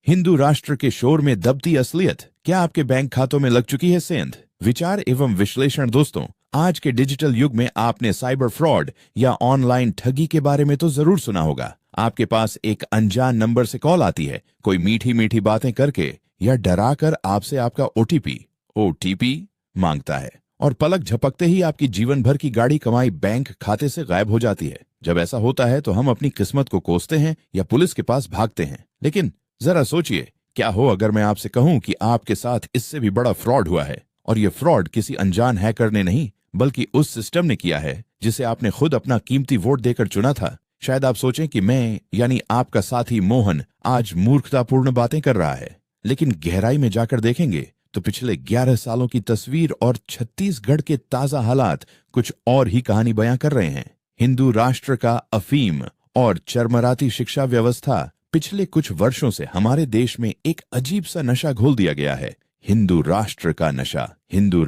हिंदू राष्ट्र के शोर में दबती असलियत, क्या आपके बैंक खातों में लग चुकी है सेंध? विचार एवं विश्लेषण। दोस्तों, आज के डिजिटल युग में आपने साइबर फ्रॉड या ऑनलाइन ठगी के बारे में तो जरूर सुना होगा। आपके पास एक अनजान नंबर से कॉल आती है, कोई मीठी मीठी बातें करके या डरा कर आपसे आपका ओटीपी मांगता है और पलक झपकते ही आपकी जीवन भर की गाड़ी कमाई बैंक खाते से गायब हो जाती है। जब ऐसा होता है तो हम अपनी किस्मत को कोसते हैं या पुलिस के पास भागते हैं। लेकिन जरा सोचिए, क्या हो अगर मैं आपसे कहूं कि आपके साथ इससे भी बड़ा फ्रॉड हुआ है, और ये फ्रॉड किसी अनजान हैकर ने नहीं बल्कि उस सिस्टम ने किया है जिसे आपने खुद अपना कीमती वोट देकर चुना था। शायद आप सोचें कि मैं यानी आपका साथी मोहन आज मूर्खतापूर्ण बातें कर रहा है, लेकिन गहराई में जाकर देखेंगे तो पिछले 11 सालों की तस्वीर और छत्तीसगढ़ के ताजा हालात कुछ और ही कहानी बयां कर रहे हैं। हिंदू राष्ट्र का अफीम और चरमराती शिक्षा व्यवस्था पिछले कुछ वर्षों से हमारे देश में एक अजीब सा नशा घोल दिया गया है। हिंदू राष्ट्र का नशा। हिंदू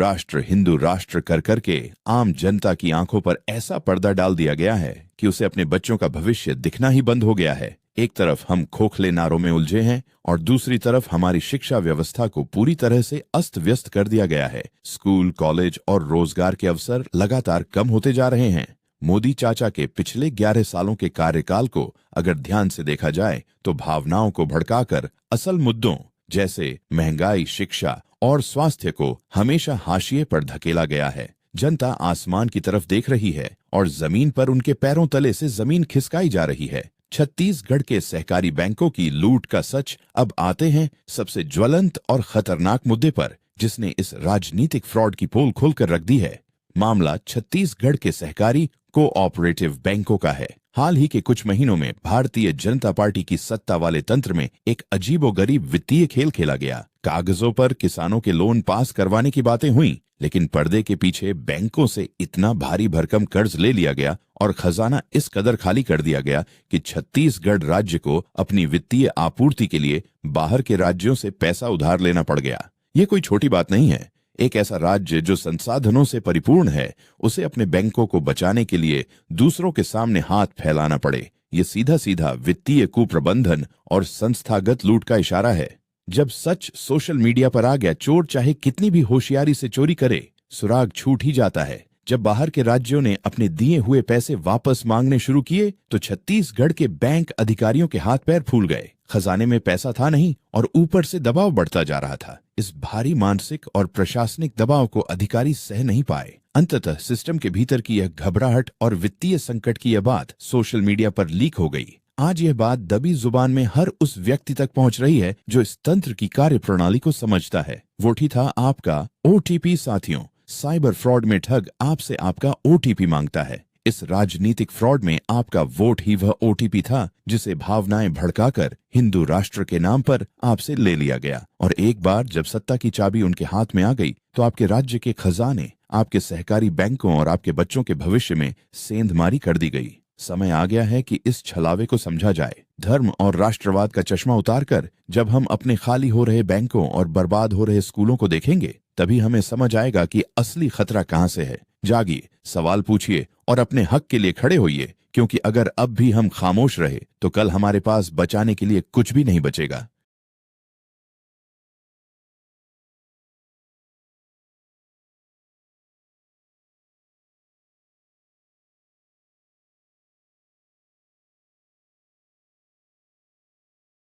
राष्ट्र कर करके आम जनता की आंखों पर ऐसा पर्दा डाल दिया गया है कि उसे अपने बच्चों का भविष्य दिखना ही बंद हो गया है। एक तरफ हम खोखले नारों में उलझे हैं और दूसरी तरफ हमारी शिक्षा व्यवस्था को पूरी तरह से अस्त व्यस्त कर दिया गया है। स्कूल, कॉलेज और रोजगार के अवसर लगातार कम होते जा रहे हैं। मोदी चाचा के पिछले 11 सालों के कार्यकाल को अगर ध्यान से देखा जाए तो भावनाओं को भड़काकर असल मुद्दों जैसे महंगाई, शिक्षा और स्वास्थ्य को हमेशा हाशिए पर धकेला गया है। जनता आसमान की तरफ देख रही है और जमीन पर उनके पैरों तले से जमीन खिसकाई जा रही है। छत्तीसगढ़ के सहकारी बैंकों की लूट का सच अब आते हैं सबसे ज्वलंत और खतरनाक मुद्दे पर, जिसने इस राजनीतिक फ्रॉड की पोल खोलकर रख दी है। मामला छत्तीसगढ़ के सहकारी कोऑपरेटिव बैंकों का है। हाल ही के कुछ महीनों में भारतीय जनता पार्टी की सत्ता वाले तंत्र में एक अजीबोगरीब वित्तीय खेल खेला गया। कागजों पर किसानों के लोन पास करवाने की बातें हुई, लेकिन पर्दे के पीछे बैंकों से इतना भारी भरकम कर्ज ले लिया गया और खजाना इस कदर खाली कर दिया गया कि छत्तीसगढ़ राज्य को अपनी वित्तीय आपूर्ति के लिए बाहर के राज्यों से पैसा उधार लेना पड़ गया। ये कोई छोटी बात नहीं है। एक ऐसा राज्य जो संसाधनों से परिपूर्ण है, उसे अपने बैंकों को बचाने के लिए दूसरों के सामने हाथ फैलाना पड़े, ये सीधा सीधा वित्तीय कुप्रबंधन और संस्थागत लूट का इशारा है। जब सच सोशल मीडिया पर आ गया, चोर चाहे कितनी भी होशियारी से चोरी करे, सुराग छूट ही जाता है। जब बाहर के राज्यों ने अपने दिए हुए पैसे वापस मांगने शुरू किए तो छत्तीसगढ़ के बैंक अधिकारियों के हाथ पैर फूल गए। खजाने में पैसा था नहीं और ऊपर से दबाव बढ़ता जा रहा था। इस भारी मानसिक और प्रशासनिक दबाव को अधिकारी सह नहीं पाए। अंततः सिस्टम के भीतर की यह घबराहट और वित्तीय संकट की यह बात सोशल मीडिया पर लीक हो गई। आज यह बात दबी जुबान में हर उस व्यक्ति तक पहुंच रही है जो इस तंत्र की कार्यप्रणाली को समझता है। वो ही था आपका ओटीपी। साथियों, साइबर फ्रॉड में ठग आपसे आपका ओटीपी मांगता है। इस राजनीतिक फ्रॉड में आपका वोट ही वह ओटीपी था जिसे भावनाएं भड़काकर हिंदू राष्ट्र के नाम पर आपसे ले लिया गया। और एक बार जब सत्ता की चाबी उनके हाथ में आ गई तो आपके राज्य के खजाने, आपके सहकारी बैंकों और आपके बच्चों के भविष्य में सेंधमारी कर दी गई। समय आ गया है कि इस छलावे को समझा जाए। धर्म और राष्ट्रवाद का चश्मा उतारकर जब हम अपने खाली हो रहे बैंकों और बर्बाद हो रहे स्कूलों को देखेंगे, तभी हमें समझ आएगा कि असली खतरा कहां से है। जागिए, सवाल पूछिए और अपने हक के लिए खड़े होइए, क्योंकि अगर अब भी हम खामोश रहे तो कल हमारे पास बचाने के लिए कुछ भी नहीं बचेगा।